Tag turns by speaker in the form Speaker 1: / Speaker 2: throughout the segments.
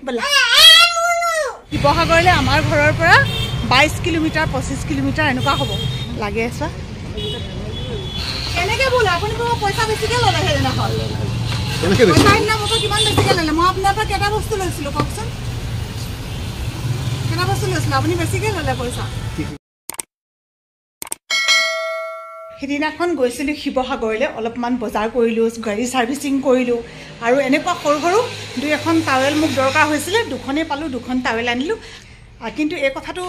Speaker 1: বলা শিৱসাগৰলৈ আমাৰ ঘৰৰ পৰা 22 কিলোমিটাৰ 25 কিলোমিটাৰ এনেকুৱা হ'ব লাগে চোৱা কেনেকৈ বোলা আপুনি পইচা বেছিকৈ ল'লে সেইদিনাখন পইচা মোক কিমান বেছিকৈ ল'লে মই আপোনাৰ পৰা কেইটা বস্তু লৈছিলোঁ কওকচোন কেইটা বস্তু লৈছিলোঁ আপুনি বেছিকৈ ল'লে পইচা সেইদিনাখন গৈছিলোঁ শিৱসাগৰলৈ অলপমান বজাৰ কৰিলোঁ গাড়ী ছাৰ্ভিচিং কৰিলোঁ আৰু এনেকুৱা সৰু সৰু দুই এখন টাৱেল মোক দৰকাৰ হৈছিলে দুখনেই পালোঁ দুখন টাৱেল আনিলোঁ কিন্তু এই কথাটো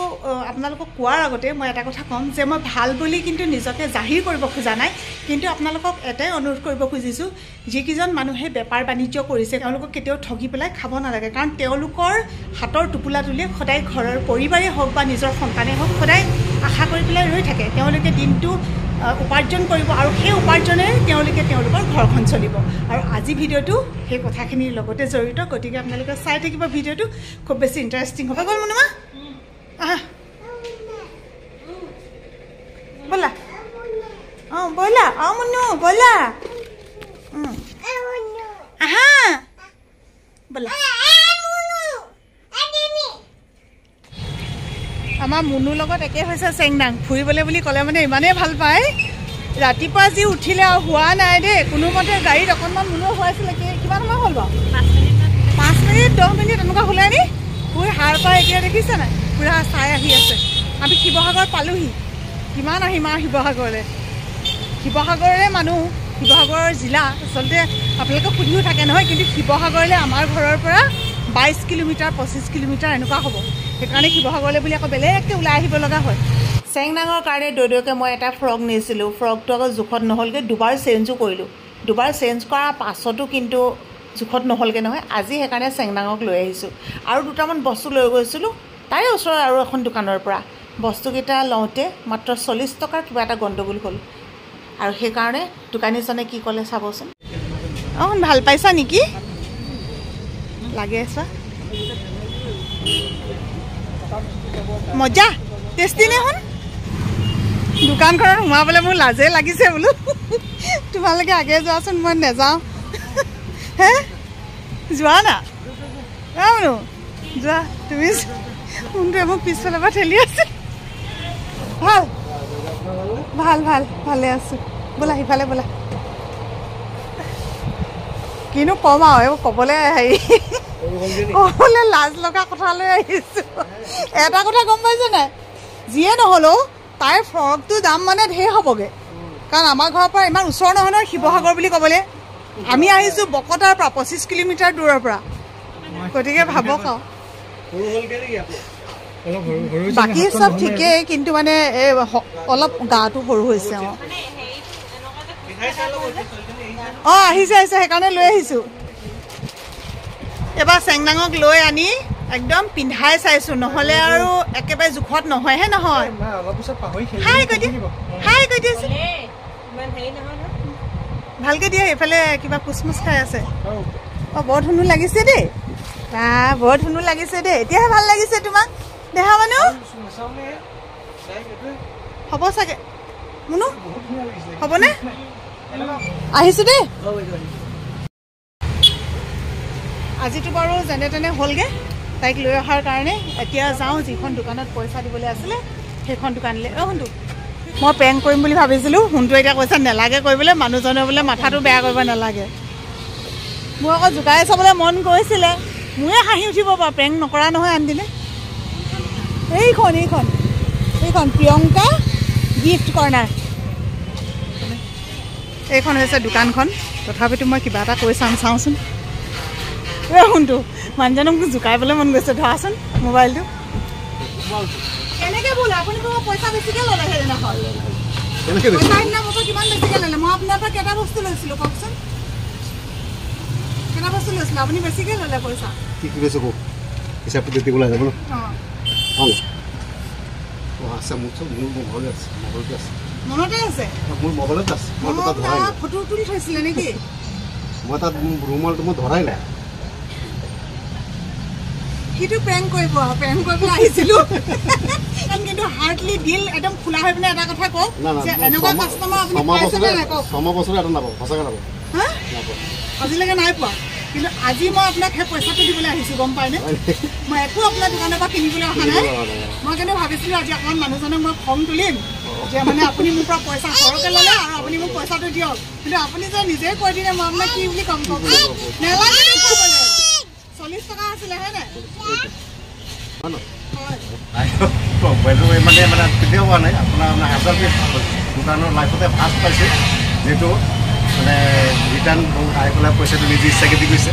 Speaker 1: আপোনালোকক কোৱাৰ আগতে মই এটা কথা ক'ম যে মই ভাল বুলি কিন্তু নিজকে জাহিৰ কৰিব খোজা নাই কিন্তু আপোনালোকক এটাই অনুৰোধ কৰিব খুজিছোঁ যিকেইজন মানুহে বেপাৰ বাণিজ্য কৰিছে তেওঁলোকক কেতিয়াও ঠগি পেলাই খাব নালাগে কাৰণ তেওঁলোকৰ হাতৰ টোপোলা তুলি সদায় ঘৰৰ পৰিবাৰেই হওক বা নিজৰ সন্তানেই হওক সদায় আশা কৰি পেলাই ৰৈ থাকে তেওঁলোকে দিনটো উপাৰ্জন কৰিব আৰু সেই উপাৰ্জনেৰে তেওঁলোকে তেওঁলোকৰ ঘৰখন চলিব আৰু আজি ভিডিঅ'টো সেই কথাখিনিৰ লগতে জড়িত গতিকে আপোনালোকে চাই থাকিব ভিডিঅ'টো খুব বেছি ইণ্টাৰেষ্টিং হ'ব গ'ল মনুমা ব'লা অঁ ব'লা অঁ মুনু ব'লা আহা ব'লা আমাৰ মুনুৰ লগত একে হৈছে চেংনাং ফুৰিবলৈ বুলি ক'লে মানে ইমানেই ভাল পায় ৰাতিপুৱা যি উঠিলে আৰু হোৱা নাই দেই কোনোমতে গাড়ীত অকণমান মুনুৰ হোৱাইছিলে কিমান সময় হ'ল বাৰু 5 মিনিট 10 মিনিট এনেকুৱা হ'লে নি শুই সাৰ পাই এতিয়া দেখিছে নাই পূৰা চাই আহি আছে আমি শিৱসাগৰ পালোহি কিমান আহিম আৰু শিৱসাগৰলৈ শিৱসাগৰৰে মানুহ শিৱসাগৰৰ জিলা আচলতে আপোনালোকে সুধিও থাকে নহয় কিন্তু শিৱসাগৰলৈ আমাৰ ঘৰৰ পৰা 22 কিলোমিটাৰ 25 কিলোমিটাৰ এনেকুৱা হ'ব সেইকাৰণে শিৱসাগৰলৈ বুলি আকৌ বেলেগকৈ ওলাই আহিব লগা হয় চেংনাঙৰ কাৰণে দৈদৈকে মই এটা ফ্ৰক নিছিলোঁ ফ্ৰকটো আকৌ জোখত নহ'লগৈ দুবাৰ চেঞ্জো কৰিলোঁ দুবাৰ চেঞ্জ কৰাৰ পাছতো কিন্তু জোখত নহ'লগৈ নহয় আজি সেইকাৰণে চেংনাঙক লৈ আহিছোঁ আৰু দুটামান বস্তু লৈ গৈছিলোঁ তাৰে ওচৰৰ আৰু এখন দোকানৰ পৰা বস্তুকেইটা লওঁতে মাত্ৰ 40 টকাৰ কিবা এটা গণ্ডগোল হ'ল আৰু সেইকাৰণে দোকানীজনে কি ক'লে চাবচোন অঁ ভাল পাইছা নেকি লাগে চোৱা মজা টেষ্টি নে শুন দোকানখনত সোমাবলৈ মোৰ লাজে লাগিছে বোলো তোমালোকে আগে যোৱাচোন মই নাযাওঁ হে যোৱা না বোলো যোৱা তুমি কোনটোৱে মোক পিছফালৰ পৰা ঠেলি আছে ভাল ভাল ভাল ভালে আছোঁ ব'লা সিফালে ব'লা কিনো ক'ম আৰু এইবোৰ ক'বলৈ হেৰি ক'বলৈ লাজ লগা কথালৈ আহিছোঁ এটা কথা গম পাইছে নাই যিয়ে নহ'লেও তাইৰ ফ্ৰকটোৰ দাম মানে ঢেৰ হ'বগৈ কাৰণ আমাৰ ঘৰৰ পৰা ইমান ওচৰ নহয় নহয় শিৱসাগৰ বুলি ক'বলৈ আমি আহিছোঁ বকতাৰ পৰা 25 কিলোমিটাৰ দূৰৰ পৰা গতিকে ভাবক আৰু বাকী চব ঠিকেই কিন্তু মানে এই অলপ গাটো সৰু হৈছে অঁ আহিছে সেইকাৰণে লৈ আহিছোঁ এবাৰ চেংনাঙক লৈ আনি একদম পিন্ধাই চাইছোঁ নহ'লে আৰু একেবাৰে জোখত নহয়হে নহয় ভালকৈ দিয়ে এইফালে কিবা কুচমুচ খাই আছে অঁ বৰ ধুনু লাগিছে দেই বৰ ধুনু লাগিছে দেই এতিয়াহে ভাল লাগিছে তোমাক দেখা মানুহ হ'ব চাগে মুনু হ'বনে আহিছোঁ দেই আজিতো বাৰু যেনে তেনে হ'লগৈ তাইক লৈ অহাৰ কাৰণে এতিয়া যাওঁ যিখন দোকানত পইচা দিবলৈ আছিলে সেইখন দোকানলৈ শুনটো মই প্ৰেংক কৰিম বুলি ভাবিছিলোঁ শুনটো এতিয়া কৈছে নেলাগে কৰিবলৈ মানুহজনে বোলে মাথাটো বেয়া কৰিব নালাগে মোৰ আকৌ জোকাই চাবলৈ মন গৈছিলে মোৰে হাঁহি উঠিব বাৰু প্ৰেংক নকৰা নহয় আনদিনে এইখন প্ৰিয়ংকা গিফ্ট কৰ্ণাৰ এইখন হৈছে দোকানখন তথাপিতো মই কিবা এটা কৈ চাওঁচোন শুনটো মানুহজনক মোক জোকাইবলৈ মন গৈছে ধৰাচোন মোবাইলটো কেনেকৈ বোলে আপুনি পইচা বেছিকৈ ল'লে সেইদিনাখন মোক কিমান বেছিকৈ ল'লে মই আপোনাৰ পৰা কেইটা বস্তু লৈছিলোঁ কওকচোন কেইটা বস্তু লৈছিলোঁ আপুনি বেছিকৈ ল'লে পইচা
Speaker 2: কি লৈছোঁ কওক হিচাপটো দিব লাগে যাব অঁ আচ্ছা মোৰ চব মোৰ মোবাইলত আছে
Speaker 1: মনতে আছে
Speaker 2: মোৰ মোবাইলত আছে মই তাত ধৰাই নাই
Speaker 1: ফটো তুলি থৈছিলে নেকি
Speaker 2: মই তাত ৰুমালটো মই ধৰাই নাই
Speaker 1: সিটো প্ৰেংক কৰিব পেলাই আহিছিলোঁ কিন্তু হাৰ্ডলি ডিল একদম খোলা হৈ পিনে এটা কথা কওক যে এনেকুৱা কাষ্টমাৰ আপুনি পাইছেনে নাই কওক
Speaker 2: 6 বছৰে এটা নাপাব সঁচাকৈ নাপাব
Speaker 1: হা আজিলৈকে নাই পোৱা কিন্তু আজি মই আপোনাক সেই পইচাটো দিবলৈ আহিছোঁ গম পায়নে মই একো আপোনাৰ দোকানৰ পৰা কিনিবলৈ অহা নাই মই কিন্তু ভাবিছিলোঁ আজি অকণমান মানুহজনক মই খং তুলিম যে মানে আপুনি মোৰ পৰা পইচা সৰহকৈ ল'লে আৰু আপুনি মোক পইচাটো দিয়ক কিন্তু আপুনি যে নিজে কৈ দিলে মই আপোনাক কি বুলি ক'ম কওক নেলাগে 40 টকা আছিলে হয় নাই
Speaker 2: মানে মানে কেতিয়াও হোৱা নাই আপোনাৰ মানে হাজাৰ দোকানৰ লাইফতে ফাৰ্ষ্ট পাইছে যিহেতু মানে ৰিটাৰ্ণ আহি পেলাই পইচাটো নিজে ইচ্ছাকে দি গৈছে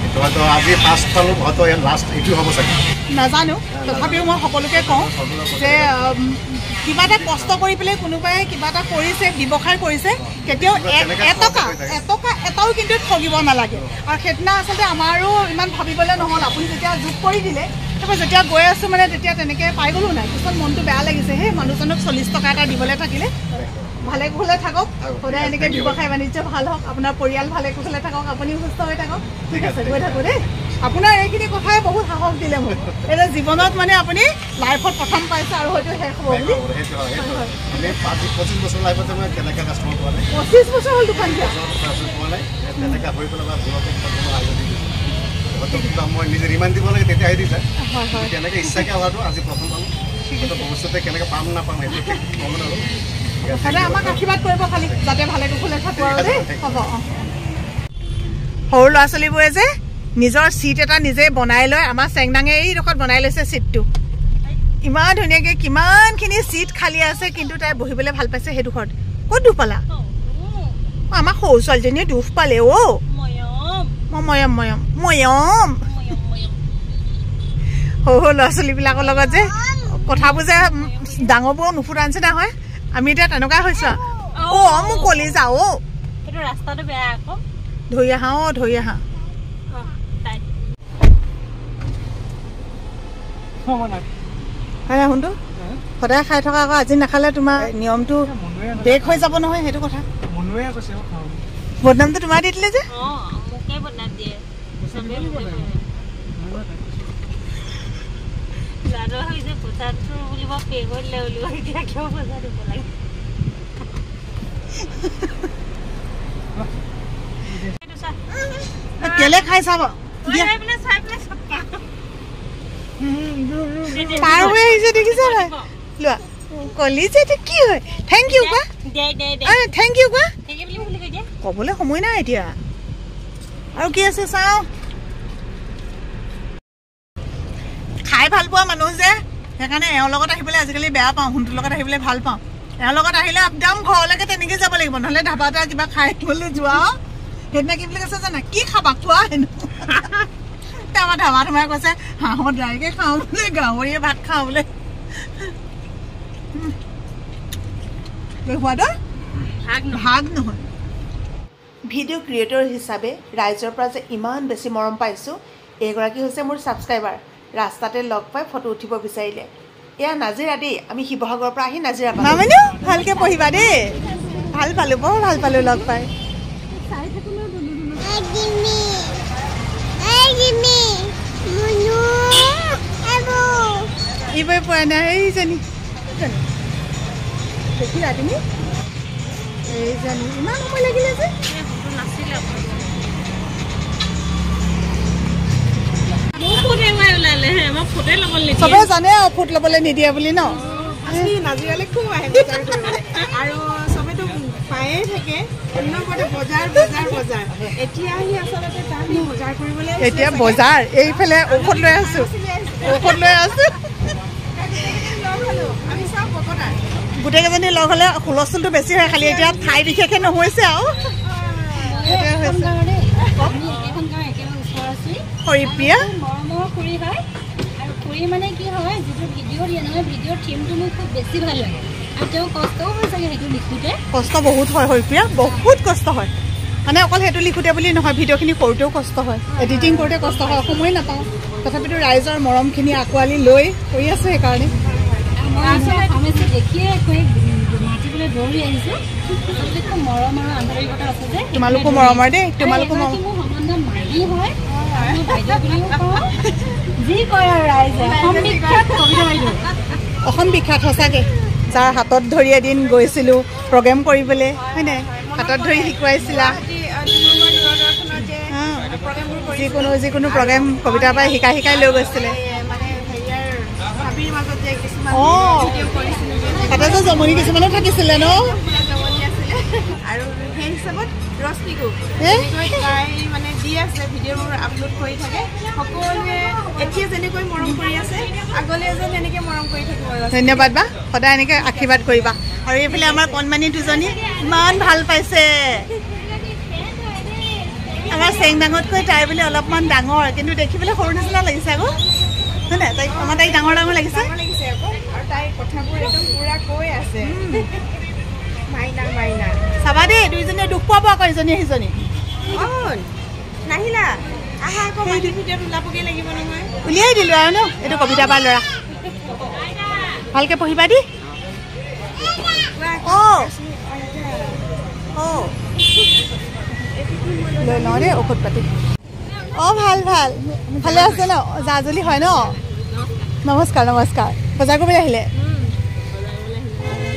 Speaker 2: এইটো হয়তো আজি ফাৰ্ষ্ট পালোঁ হয়তো লাষ্ট এইটো হ'ব চাগে
Speaker 1: নাজানো তথাপিও মই সকলোকে কওঁ যে কিবা এটা কষ্ট কৰি পেলাই কোনোবাই কিবা এটা কৰিছে ব্যৱসায় কৰিছে কেতিয়াও এটাও কিন্তু ঠগিব নালাগে আৰু সেইদিনা আচলতে আমাৰো ইমান ভাবিবলৈ নহ'ল আপুনি যেতিয়া যোগ কৰি দিলে তাৰপৰা যেতিয়া গৈ আছোঁ মানে তেতিয়া তেনেকৈ পাই গ'লো নাই পিছত মনটো বেয়া লাগিছে সেই মানুহজনক 40 টকা এটা দিবলৈ থাকিলে ভালে কুশলে থাকক সদায় এনেকৈ ব্যৱসায় বাণিজ্য ভাল হওক আপোনাৰ পৰিয়াল ভালে কুশলে থাকক আপুনিও সুস্থ হৈ থাকক ঠিক আছে গৈ থাকোঁ দেই আপোনাৰ এইখিনি কথাই বহুত সাহস দিলে মোক এতিয়া জীৱনত মানে আপুনি লাইফত প্ৰথম পাইছে আৰু হয়তো শেষ হ'ব বুলি
Speaker 2: 25 বছৰ লাইফতে মই কেনেকৈ কাষ্টমাৰ পোৱা নাই
Speaker 1: 25 বছৰ হ'ল দোকান দিয়া
Speaker 2: পোৱা নাই তেনেকৈ হৈ পেলাই মই নিজে ৰিমাইন দিব লাগে তেতিয়া আহি দি যায় কেনেকৈ ইচ্ছাকৈ অহাটো আজি প্ৰথম পালোঁ কিন্তু ভৱিষ্যতে কেনেকৈ পাম নাপাম সেইটো ক'ব নোৱাৰোঁ
Speaker 1: সদায় আমাক আশীৰ্বাদ কৰিব খালি যাতে ভালে কুশলে থাকোঁ আৰু দেই হ'ব সৰু ল'ৰা ছোৱালীবোৰে যে নিজৰ চিট এটা নিজে বনাই লয় আমাৰ চেংডাঙে এইডোখৰত বনাই লৈছে চিটটো ইমান ধুনীয়াকৈ কিমানখিনি চিট খালী আছে কিন্তু তাই বহিবলৈ ভাল পাইছে সেইডোখৰত ক'ত দুখ পালা আমাৰ সৰু ছোৱালীজনীয়ে দুখ পালে অ' ময়ম সৰু ল'ৰা ছোৱালীবিলাকৰ লগত যে কথাবোৰ যে ডাঙৰবোৰ নুফুটা নিচিনা হয় আমি এতিয়া তেনেকুৱা হৈছোঁ অ' মোক কলি যাওঁ
Speaker 3: ৰাস্তাটো বেয়া আকৌ
Speaker 1: ধৰি আহা ধৰি আহা হয় শুনটো সদায় খাই থকা আকৌ আজি নাখালে তোমাৰ নিয়মটো ব্ৰেক হৈ যাব নহয় সেইটো কথা বদনামটো তোমাৰ দি দিলে যে কেলে খাই চাব পাৰ হৈ আহিছে দেখিছা নাই লোৱা কলি যে এইটো কি হয় থেংক ইউ কোৱা থেংক ইউ কোৱা ক'বলৈ সময় নাই এতিয়া আৰু কি আছে চাওঁ খাই ভাল পোৱা মানুহ যে সেইকাৰণে এওঁৰ লগত আহিবলৈ আজিকালি বেয়া পাওঁ সোণটোৰ লগত আহিবলৈ ভাল পাওঁ এওঁৰ লগত আহিলে একদম ঘৰলৈকে তেনেকৈ যাব লাগিব নহ'লে ধাবা এটা কিবা খাই বুলি যোৱা সেইদিনা কি বুলি কৈছে জানা কি খাবা খোৱা হেনো আমাৰ ধাবাত সোমাই কৈছে হাঁহৰ ড্ৰাইকে খাওঁ বোলে গাহৰিয়ে ভাত খাওঁ বোলে সোৱাদৰ ভাগ নহয় ভিডিঅ' ক্ৰিয়েটৰ হিচাপে ৰাইজৰ পৰা যে ইমান বেছি মৰম পাইছোঁ এইগৰাকী হৈছে মোৰ ছাবস্ক্ৰাইবাৰ ৰাস্তাতে লগ পাই ফটো উঠিব বিচাৰিলে এয়া নাজিৰা দেই আমি শিৱসাগৰৰ পৰা আহি নাজিৰা পালোঁ ভালকৈ পঢ়িবা দেই ভাল পালোঁ বৰ ভাল পালোঁ লগ পাই এইবাৰ পোৱা নাই এইজনী দেখিলা তুমি এইজনী ইমান সময় লাগিলে যে চবে জানে আৰু ফুট ল'বলৈ নিদিয়ে বুলি ন
Speaker 4: নাজিৰালৈ খুব আহে আৰু চবেতো পায়ে থাকে বজাৰ এতিয়া আহি আচলতে তাত বজাৰ কৰিবলৈ
Speaker 1: এতিয়া বজাৰ এইফালে ঔষধ লৈ আছো গোটেইকেইজনী লগ হ'লে হুলস্থুলটো বেছি হয় খালি এতিয়া ঠাই বিশেষে নহৈছে আৰু হৰিপ্ৰিয়া
Speaker 3: মানে কি হয় যিটো ভিডিঅ' দিয়ে নহয় ভিডিঅ'ৰ থিমটো মোৰ খুব বেছি ভাল লাগে আৰু তেওঁ কষ্টও হয় চাগে সেইটো লিখোঁতে
Speaker 1: কষ্ট বহুত হয় হৰিপ্ৰিয়া বহুত কষ্ট হয় মানে অকল সেইটো লিখোঁতে বুলি নহয় ভিডিঅ'খিনি কৰোঁতেও কষ্ট হয় এডিটিং কৰোঁতে কষ্ট হয় সময় নাপাওঁ তথাপিতো ৰাইজৰ মৰমখিনি আঁকোৱালি লৈ কৰি আছোঁ সেইকাৰণে
Speaker 3: মই আচলতে দেখিয়ে মাতিবলৈ দৌৰি আহিছোঁ খুব মৰম আৰু আন্তৰিকতা আছে যে
Speaker 1: তোমালোকো মৰমৰ দেই তোমালোকো মৰম
Speaker 3: মোৰ সম্বন্ধ মাহী হয় বাইদেউ বুলিও কওঁ যি কয় আৰু ৰাইজে
Speaker 1: অসম বিখ্যাত সঁচাকৈ যাৰ হাতত ধৰি এদিন গৈছিলোঁ প্ৰগ্ৰেম কৰিবলৈ হয়নে হাতত ধৰি শিকোৱাইছিলা
Speaker 4: প্ৰগ্ৰেম
Speaker 1: যিকোনো প্ৰগ্ৰেম কবিতাৰ পৰা শিকাই লৈ গৈছিলে
Speaker 4: মানে হেৰিয়াৰ হাবিৰ মাজত যে কিছুমান ভিডিঅ' কৰিছিলোঁ
Speaker 1: তাতে যে জমনি কিছুমানো থাকিছিলে ন
Speaker 4: জমনি আছিলে আৰু সেই হিচাপত ৰশ্মিকো তাই মানে দি আছে ভিডিঅ'বোৰ আপলোড কৰি থাকে সকলোৱে এতিয়া যেনেকৈ মৰম কৰি আছে আগলৈ এজন এনেকৈ মৰম কৰি থাকিব
Speaker 1: ধন্যবাদ বা সদায় এনেকৈ আশীৰ্বাদ কৰিবা আৰু এইফালে আমাৰ কণমানি দুজনী ইমান ভাল পাইছে আমাৰ চেংডাঙতকৈ তাই বোলে অলপমান ডাঙৰ কিন্তু দেখিবলৈ সৰু নিচিনা লাগিছে আকৌ হয় নাই তাইক আমাৰ তাইক ডাঙৰ লাগিছে
Speaker 4: আকৌ আৰু তাই কথাবোৰ একদম পুৰা কৈ আছে মাইনা মাইনা
Speaker 1: চাবা দেই দুইজনীয়ে দুখ পাব আকৌ ইজনী সিজনী
Speaker 4: নাহিলা আহা আকৌ মাটিৰ ভিতৰত ওলাবগৈ লাগিব নহয়
Speaker 1: উলিয়াই দিলোঁ আৰু ন এইটো কবিতা পাৰ ল'ৰা ভালকৈ পঢ়িবা দি লৈ লওঁ দেই ঔষধ পাতি ভাল ভালে আছে ন জাজলি হয় ন নমস্কাৰ বজাৰ কৰিবলৈ আহিলে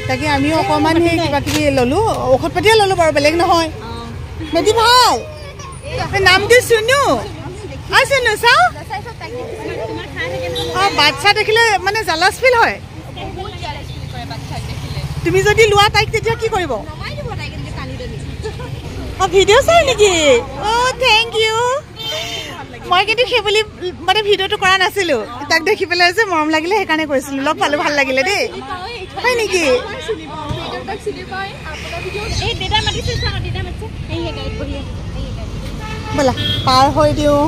Speaker 1: তাকে আমিও অকণমান সেই কিবা কিবি ল'লোঁ ঔষধ পাতিয়ে ল'লোঁ বাৰু বেলেগ নহয় মেডি ভাল নামটো চুনু চুনু চাওঁ বাচ্ছা দেখিলে মানে জালাছ ফিল হয় তুমি যদি লোৱা তাইক তেতিয়া কি কৰিব ভিডিঅ' চাই নেকি থেংক ইউ মই কিন্তু সেই বুলি মানে ভিডিঅ'টো কৰা নাছিলোঁ তাক দেখি পেলাই যে মৰম লাগিলে সেইকাৰণে কৰিছিলোঁ লগ পালোঁ ভাল লাগিলে দেই হয় নেকি ব'লা পাৰ হৈ দিওঁ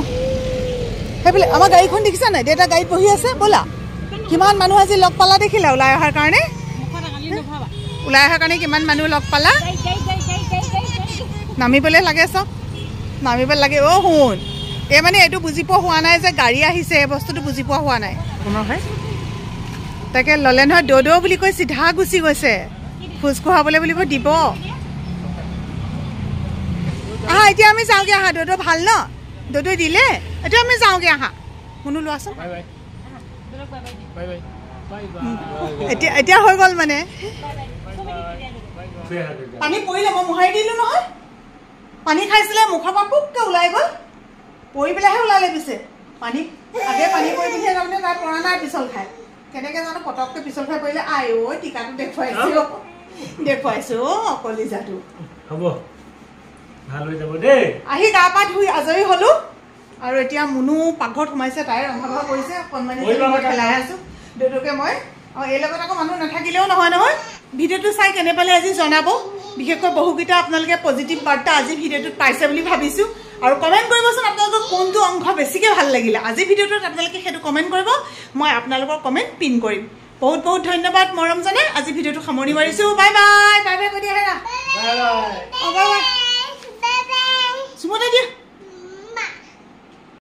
Speaker 1: সেইফালে আমাৰ গাড়ীখন দেখিছা নাই দেউতা গাড়ীত বহি আছে ব'লা কিমান মানুহ আজি লগ পালা দেখিলা ওলাই অহাৰ কাৰণে কিমান মানুহ লগ পালা নামিবলৈ লাগে চব নামিব লাগে শুন এই মানে এইটো বুজি পোৱা হোৱা নাই যে গাড়ী আহিছে এই বস্তুটো বুজি পোৱা হোৱা নাই হয় তাকে ল'লে নহয় দৌ বুলি কৈ চিধা গুচি গৈছে খোজ কঢ়াবলৈ বুলি কৈ দিব আহা এতিয়া আমি যাওঁগৈ আহা দৌ ভাল ন দৌ দিলে এতিয়া আমি যাওঁগৈ আহা শুনো লোৱাচোন এতিয়া হৈ গ'ল মানে পানী পৰিলে মই মোহাৰি দিলোঁ নহয় পানী খাইছিলে মুখৰ পৰা পুককৈ ওলাই গ'ল পৰি পেলাইহে ওলালে পিছে পানী আগে পানী পৰি পিছে তাৰমানে তাই পৰা নাই পিছল খাই কেনেকৈ জানো পটককৈ পিছল খাই পৰিলে টিকাটো দেখুৱাইছোঁ কলিজাটো
Speaker 5: হ'ব ভাল হৈ যাব দেই
Speaker 1: আহি গা পা ধুই আজৰি হ'লোঁ আৰু এতিয়া মুনু পাকঘৰত সোমাইছে তাই ৰন্ধা বঢ়া কৰিছে অকণমানি খেলাই আছোঁ দেউতাকে মই এই লগত আকৌ মানুহ নাথাকিলেও নহয় ভিডিঅ'টো চাই কেনে পালে আজি জনাব বিশেষকৈ বহুকেইটা আপোনালোকে পজিটিভ বাৰ্তা আজি ভিডিঅ'টোত পাইছে বুলি ভাবিছোঁ আৰু কমেণ্ট কৰিবচোন আপোনালোকৰ কোনটো অংশ বেছিকৈ ভাল লাগিলে আজি ভিডিঅ'টোত আপোনালোকে সেইটো কমেণ্ট কৰিব মই আপোনালোকৰ কমেণ্ট পিন কৰিম বহুত ধন্যবাদ মৰম জনাই আজি ভিডিঅ'টো সামৰণি মাৰিছোঁ বাই বাই কৈ দিয়া হেৰা বাই